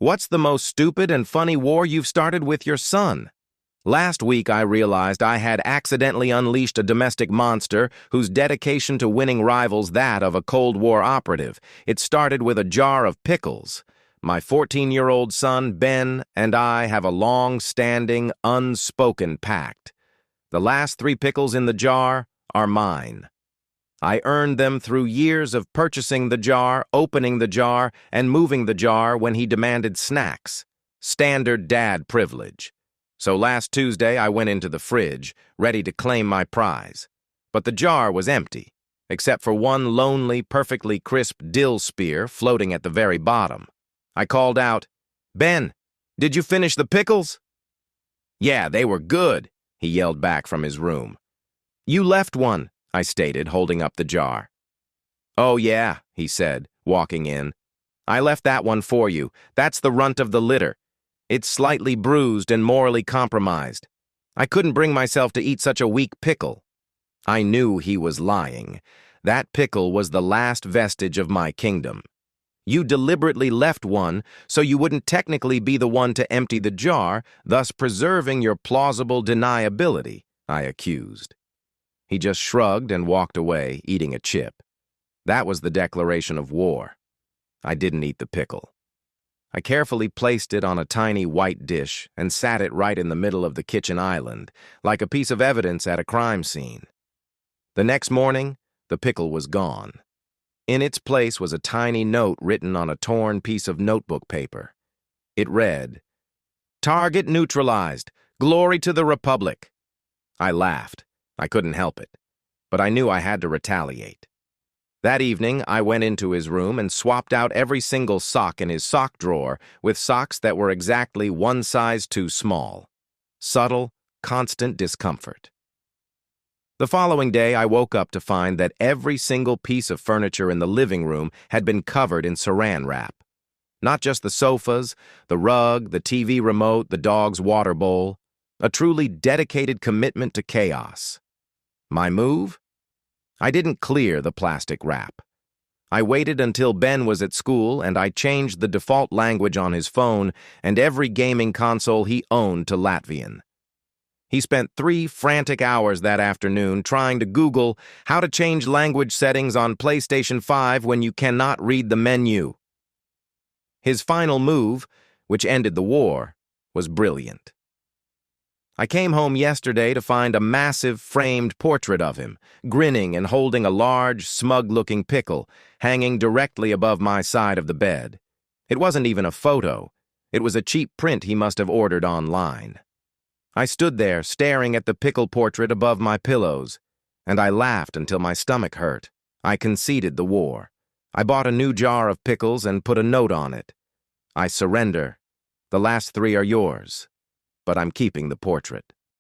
What's the most stupid and funny war you've started with your son? Last week I realized I had accidentally unleashed a domestic monster whose dedication to winning rivals that of a Cold War operative. It started with a jar of pickles. My 14-year-old son, Ben, and I have a long-standing, unspoken pact. The last 3 pickles in the jar are mine. I earned them through years of purchasing the jar, opening the jar, and moving the jar when he demanded snacks. Standard dad privilege. So last Tuesday I went into the fridge, ready to claim my prize. But the jar was empty, except for one lonely, perfectly crisp dill spear floating at the very bottom. I called out, "Ben, did you finish the pickles?" "Yeah, they were good," he yelled back from his room. "You left one," I stated, holding up the jar. "Oh yeah," he said, walking in. "I left that one for you. That's the runt of the litter. It's slightly bruised and morally compromised. I couldn't bring myself to eat such a weak pickle." I knew he was lying. That pickle was the last vestige of my kingdom. "You deliberately left one so you wouldn't technically be the one to empty the jar, thus preserving your plausible deniability," I accused. He just shrugged and walked away, eating a chip. That was the declaration of war. I didn't eat the pickle. I carefully placed it on a tiny white dish and sat it right in the middle of the kitchen island, like a piece of evidence at a crime scene. The next morning, the pickle was gone. In its place was a tiny note written on a torn piece of notebook paper. It read, "Target neutralized. Glory to the Republic." I laughed. I couldn't help it, but I knew I had to retaliate. That evening, I went into his room and swapped out every single sock in his sock drawer with socks that were exactly one size too small. Subtle, constant discomfort. The following day, I woke up to find that every single piece of furniture in the living room had been covered in saran wrap. Not just the sofas, the rug, the TV remote, the dog's water bowl. A truly dedicated commitment to chaos. My move? I didn't clear the plastic wrap. I waited until Ben was at school and I changed the default language on his phone and every gaming console he owned to Latvian. He spent 3 frantic hours that afternoon trying to Google how to change language settings on PlayStation 5 when you cannot read the menu. His final move, which ended the war, was brilliant. I came home yesterday to find a massive framed portrait of him, grinning and holding a large, smug-looking pickle, hanging directly above my side of the bed. It wasn't even a photo. It was a cheap print he must have ordered online. I stood there, staring at the pickle portrait above my pillows, and I laughed until my stomach hurt. I conceded the war. I bought a new jar of pickles and put a note on it. "I surrender. The last 3 are yours. But I'm keeping the portrait."